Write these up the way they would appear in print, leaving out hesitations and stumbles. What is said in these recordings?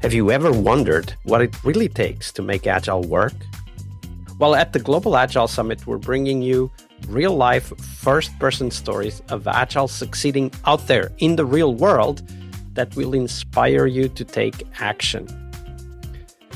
Have you ever wondered what it really takes to make Agile work? Well, at the Global Agile Summit, we're bringing you real-life, first-person stories of Agile succeeding out there in the real world that will inspire you to take action.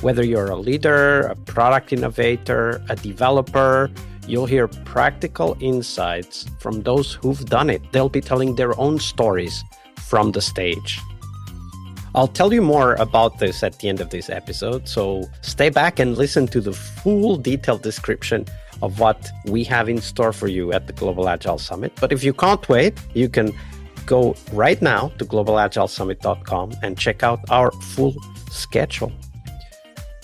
Whether you're a leader, a product innovator, a developer, you'll hear practical insights from those who've done it. They'll be telling their own stories from the stage. I'll tell you more about this at the end of this episode, so stay back and listen to the full detailed description of what we have in store for you at the Global Agile Summit. But if you can't wait, you can go right now to globalagilesummit.com and check out our full schedule.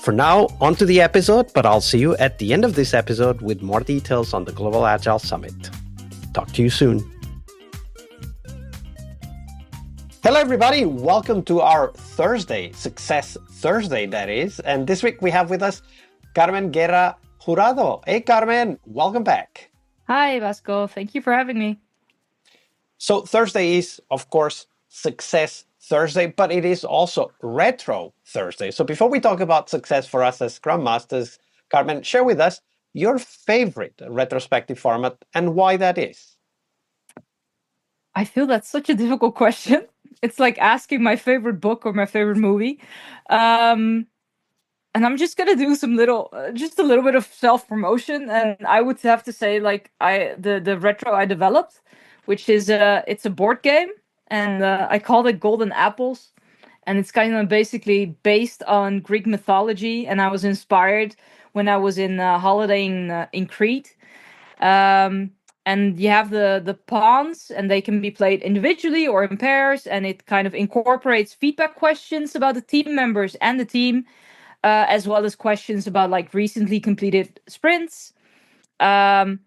For now, on to the episode, but I'll see you at the end of this episode with more details on the Global Agile Summit. Talk to you soon. Hello, everybody. Welcome to our Thursday, Success Thursday, that is. And this week we have with us Carmen Jurado. Hey, Carmen, welcome back. Hi, Vasco. Thank you for having me. So Thursday is, of course, Success Thursday, but it is also Retro Thursday. So before we talk about success for us as Scrum Masters, Carmen, share with us your favorite retrospective format and why that is. I feel that's such a difficult question. It's like asking my favorite book or my favorite movie. And I'm just gonna do just a little bit of self-promotion. And I would have to say, like, the retro I developed, which is it's a board game, and I called it Golden Apples, and it's kind of basically based on Greek mythology. And I was inspired when I was in holidaying in Crete. And you have the pawns, and they can be played individually or in pairs, and it kind of incorporates feedback questions about the team members and the team, as well as questions about like recently completed sprints. I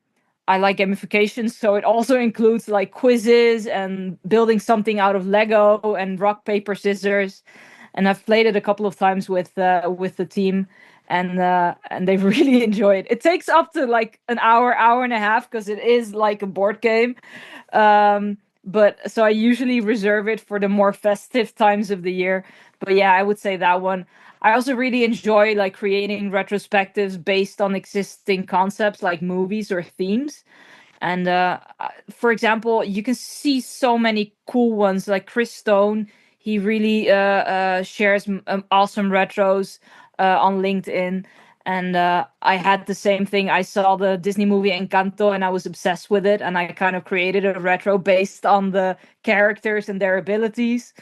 like gamification, so it also includes like quizzes and building something out of Lego and rock, paper, scissors. And I've played it a couple of times with the team. And they really enjoy it. It takes up to like an hour and a half because it is like a board game. But so I usually reserve it for the more festive times of the year. But yeah, I would say that one. I also really enjoy like creating retrospectives based on existing concepts like movies or themes. And for example, you can see so many cool ones like Chris Stone. He really shares awesome retros on LinkedIn. And I had the same thing. I saw the Disney movie Encanto and I was obsessed with it. And I kind of created a retro based on the characters and their abilities.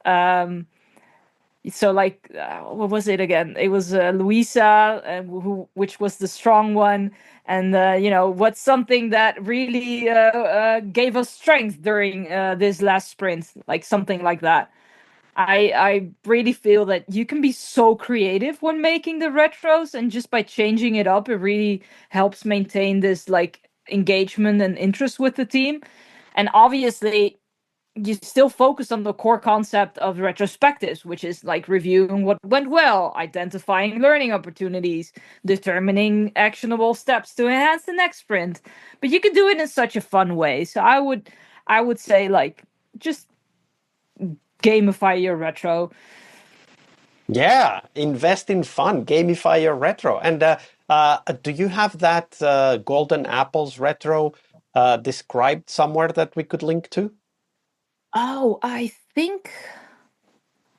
So like, what was it again? It was Luisa, which was the strong one. And, what's something that really gave us strength during this last sprint, like something like that. I really feel that you can be so creative when making the retros, and just by changing it up, it really helps maintain this like engagement and interest with the team. And obviously, you still focus on the core concept of retrospectives, which is like reviewing what went well, identifying learning opportunities, determining actionable steps to enhance the next sprint. But you can do it in such a fun way. So I would say like just gamify your retro. Yeah, invest in fun, gamify your retro. And do you have that Golden Apples retro described somewhere that we could link to? Oh, I think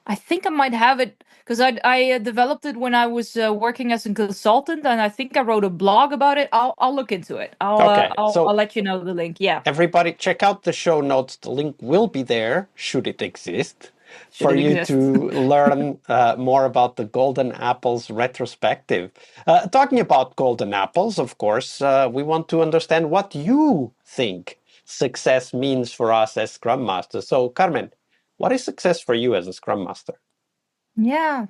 I might have it because I developed it when I was working as a consultant, and I think I wrote a blog about it. I'll look into it. I'll let you know the link. Yeah. Everybody, check out the show notes. The link will be there, should it exist, for you to learn more about the Golden Apples retrospective. Talking about Golden Apples, of course, we want to understand what you think success means for us as Scrum Masters. So, Carmen, what is success for you as a Scrum Master? Yeah.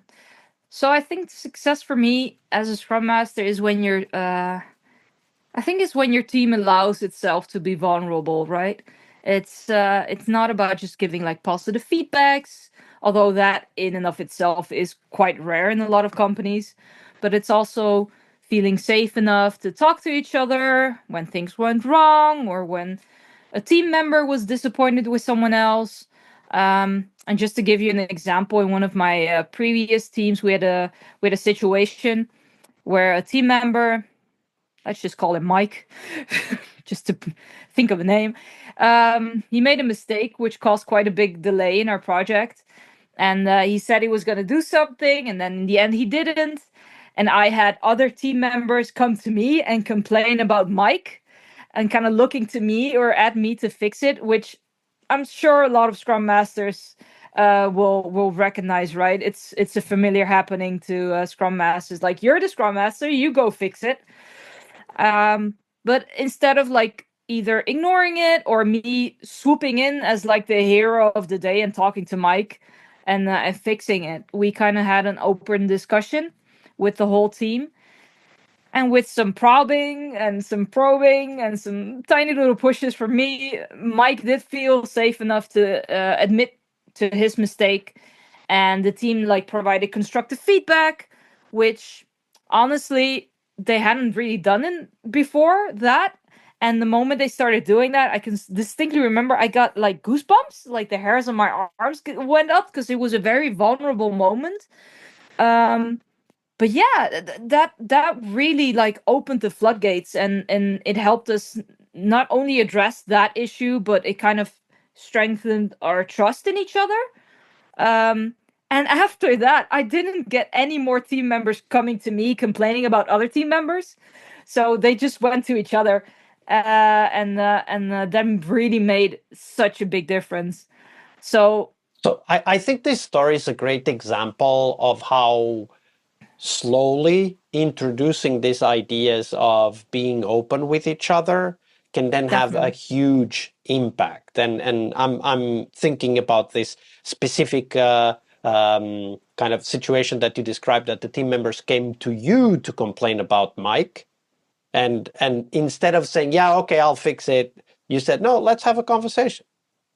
So I think success for me as a Scrum Master is when I think it's when your team allows itself to be vulnerable, right? It's not about just giving like positive feedbacks, although that in and of itself is quite rare in a lot of companies. But it's also feeling safe enough to talk to each other when things went wrong or when a team member was disappointed with someone else. And just to give you an example, in one of my previous teams, we had a situation where a team member, let's just call him Mike, just to think of a name, he made a mistake which caused quite a big delay in our project. And he said he was going to do something, and then in the end he didn't. And I had other team members come to me and complain about Mike and kind of looking to me or at me to fix it, which I'm sure a lot of Scrum Masters will recognize, right? It's a familiar happening to Scrum Masters. Like, you're the Scrum Master, you go fix it. But instead of like either ignoring it or me swooping in as like the hero of the day and talking to Mike and fixing it, we kind of had an open discussion with the whole team. And with some probing and some probing and some tiny little pushes from me, Mike did feel safe enough to admit to his mistake. And the team like provided constructive feedback, which honestly they hadn't really done it before that. And the moment they started doing that, I can distinctly remember I got like goosebumps, like the hairs on my arms went up because it was a very vulnerable moment. Um, but yeah, that really like opened the floodgates, and it helped us not only address that issue, but it kind of strengthened our trust in each other. um and after that, I didn't get any more team members coming to me complaining about other team members, so they just went to each other. And that really made such a big difference. So So I think this story is a great example of how slowly introducing these ideas of being open with each other can then have a definitely. huge impact. And I'm thinking about this specific kind of situation that you described, that the team members came to you to complain about Mike, and instead of saying, yeah, okay, I'll fix it, you said, no, let's have a conversation.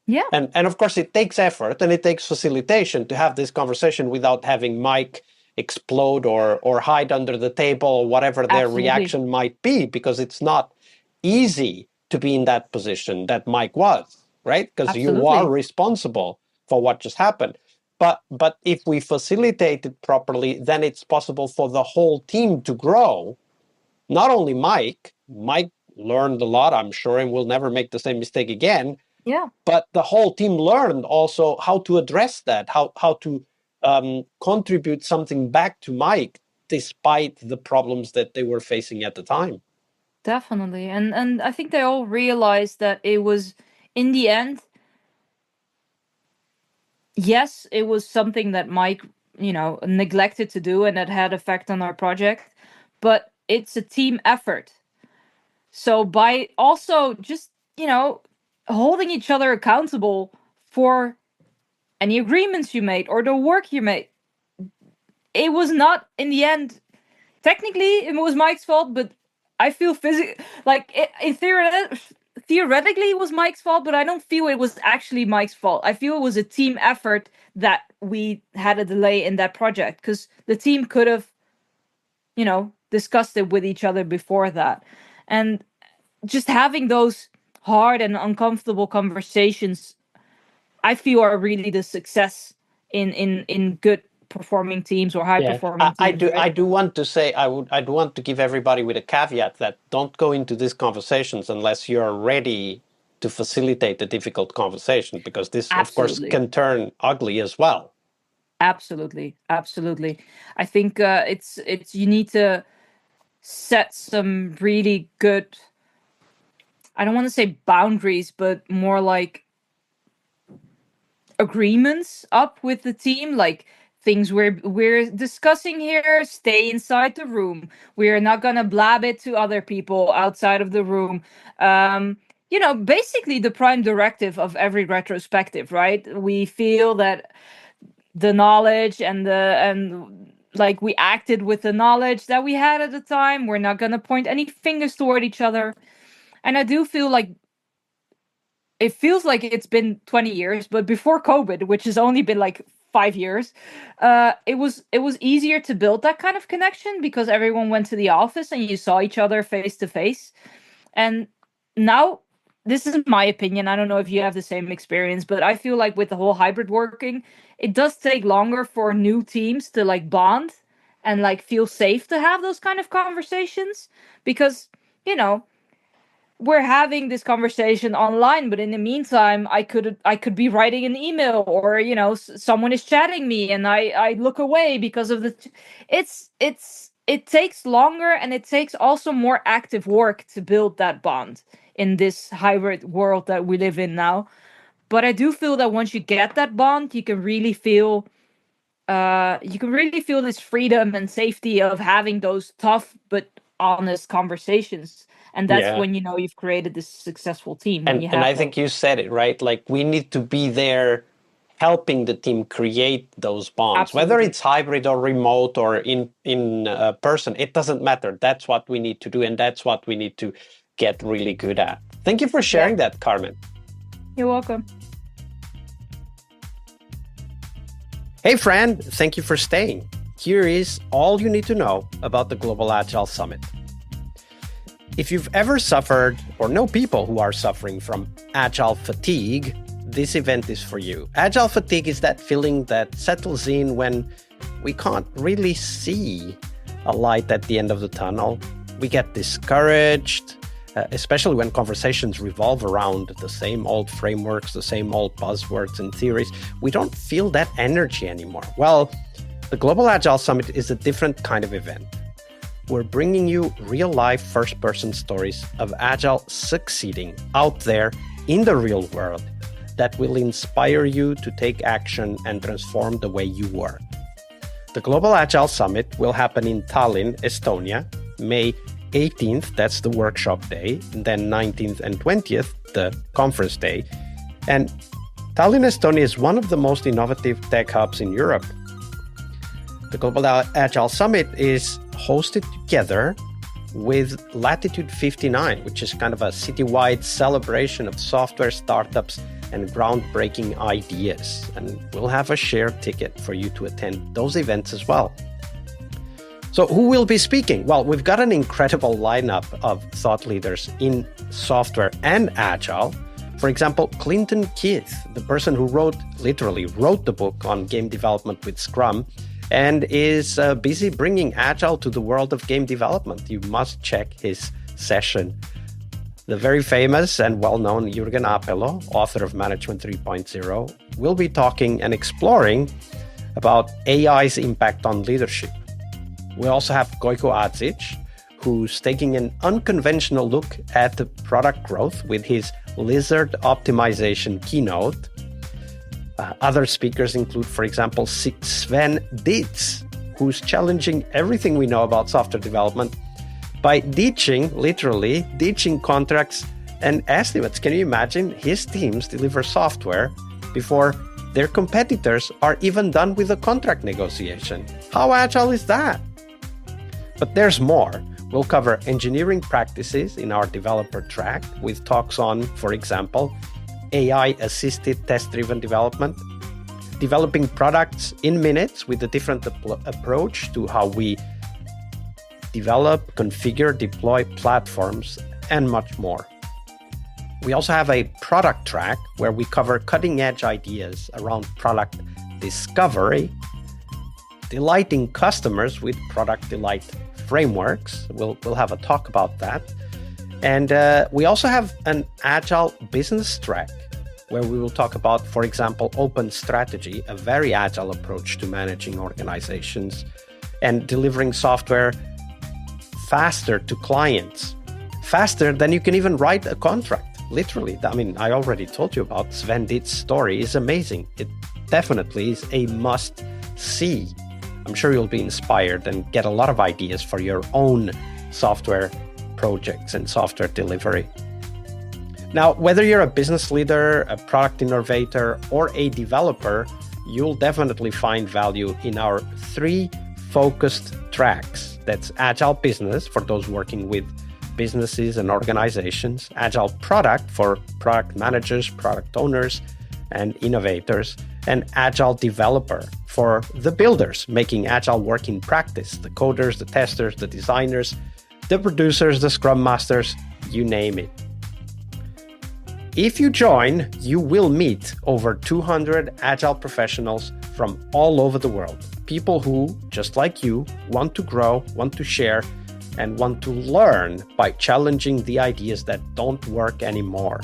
Yeah, And of course, it takes effort and it takes facilitation to have this conversation without having Mike explode or hide under the table or whatever their absolutely. reaction might be, because it's not easy to be in that position that Mike was, right? Because you are Absolutely. responsible for what just happened. But if we facilitate it properly, then it's possible for the whole team to grow. Not only Mike. Mike learned a lot, I'm sure, and will never make the same mistake again, Yeah, but the whole team learned also how to address that, how to contribute something back to Mike, despite the problems that they were facing at the time. definitely. And I think they all realized that it was, in the end, yes, it was something that Mike, neglected to do and that had effect on our project, but it's a team effort. So by also just, holding each other accountable for any agreements you made or the work you made, it was not in the end, technically it was Mike's fault, but I feel like in theoretically it was Mike's fault, but I don't feel it was actually Mike's fault. I feel it was a team effort that we had a delay in that project, because the team could have, discussed it with each other before that. And just having those hard and uncomfortable conversations, I feel, are really the success in good performing teams or high Yeah, performing I teams, do. right? I do want to say I do want to give everybody with a caveat that don't go into these conversations unless you're ready to facilitate a difficult conversation, because this, of course, Absolutely. can turn ugly as well. Absolutely, absolutely. I think it's you need to set some really good, I don't want to say boundaries, but more like agreements up with the team, like things we're discussing here stay inside the room. We're not gonna blab it to other people outside of the room. Basically the prime directive of every retrospective, right? We feel that the knowledge and like we acted with the knowledge that we had at the time. We're not gonna point any fingers toward each other. And I do feel like it feels like it's been 20 years, but before COVID, which has only been like 5 years, it was easier to build that kind of connection because everyone went to the office and you saw each other face to face. And now this is my opinion. I don't know if you have the same experience, but I feel like with the whole hybrid working, it does take longer for new teams to like bond and like feel safe to have those kind of conversations because, you know, we're having this conversation online, but in the meantime I could be writing an email, or someone is chatting me and I look away because of it takes longer, and it takes also more active work to build that bond in this hybrid world that we live in now. But I do feel that once you get that bond, you can really feel this freedom and safety of having those tough but honest conversations. And that's Yeah. when you've created this successful team. When you And have I think you said it right. Like, we need to be there helping the team create those bonds, whether Absolutely. it's hybrid or remote or in person. It doesn't matter. That's what we need to do, and that's what we need to get really good at. Thank you for sharing that, Carmen. You're welcome. Hey, friend, thank you for staying. Here is all you need to know about the Global Agile Summit. If you've ever suffered or know people who are suffering from agile fatigue, this event is for you. Agile fatigue is that feeling that settles in when we can't really see a light at the end of the tunnel. We get discouraged, especially when conversations revolve around the same old frameworks, the same old buzzwords and theories. We don't feel that energy anymore. Well, the Global Agile Summit is a different kind of event. We're bringing you real-life first-person stories of Agile succeeding out there in the real world that will inspire you to take action and transform the way you work. The Global Agile Summit will happen in Tallinn, Estonia, May 18th, that's the workshop day, and then 19th and 20th, the conference day. And Tallinn, Estonia is one of the most innovative tech hubs in Europe. The Global Agile Summit is hosted together with Latitude 59, which is kind of a citywide celebration of software startups and groundbreaking ideas. And we'll have a shared ticket for you to attend those events as well. So who will be speaking? Well, we've got an incredible lineup of thought leaders in software and Agile. For example, Clinton Keith, the person who literally wrote the book on game development with Scrum, and is busy bringing Agile to the world of game development. You must check his session. The very famous and well-known Jürgen Apelo, author of Management 3.0, will be talking and exploring about AI's impact on leadership. We also have Gojko Adzic, who's taking an unconventional look at the product growth with his lizard optimization keynote. Other speakers include, for example, Sven Dietz, who's challenging everything we know about software development by literally ditching contracts and estimates. Can you imagine? His teams deliver software before their competitors are even done with the contract negotiation. How agile is that? But there's more. We'll cover engineering practices in our developer track with talks on, for example, AI-assisted test-driven development, developing products in minutes with a different approach to how we develop, configure, deploy platforms, and much more. We also have a product track where we cover cutting-edge ideas around product discovery, delighting customers with product delight frameworks. We'll have a talk about that. And we also have an Agile business track where we will talk about, for example, open strategy, a very agile approach to managing organizations and delivering software faster to clients, faster than you can even write a contract, literally. I mean, I already told you about Sven Dietz's story. It's amazing. It definitely is a must-see. I'm sure you'll be inspired and get a lot of ideas for your own software projects and software delivery. Now, whether you're a business leader, a product innovator, or a developer, you'll definitely find value in our 3 focused tracks. That's Agile Business for those working with businesses and organizations, Agile Product for product managers, product owners, and innovators, and Agile Developer for the builders making Agile work in practice, the coders, the testers, the designers, the producers, the Scrum Masters, you name it. If you join, you will meet over 200 Agile professionals from all over the world. People who, just like you, want to grow, want to share, and want to learn by challenging the ideas that don't work anymore.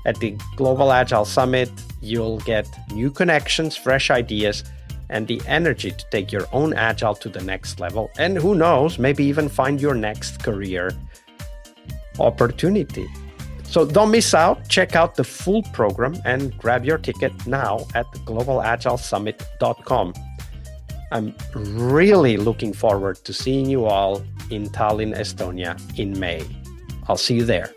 At the Global Agile Summit, you'll get new connections, fresh ideas, and the energy to take your own Agile to the next level. And who knows, maybe even find your next career opportunity. So don't miss out. Check out the full program and grab your ticket now at globalagilesummit.com. I'm really looking forward to seeing you all in Tallinn, Estonia in May. I'll see you there.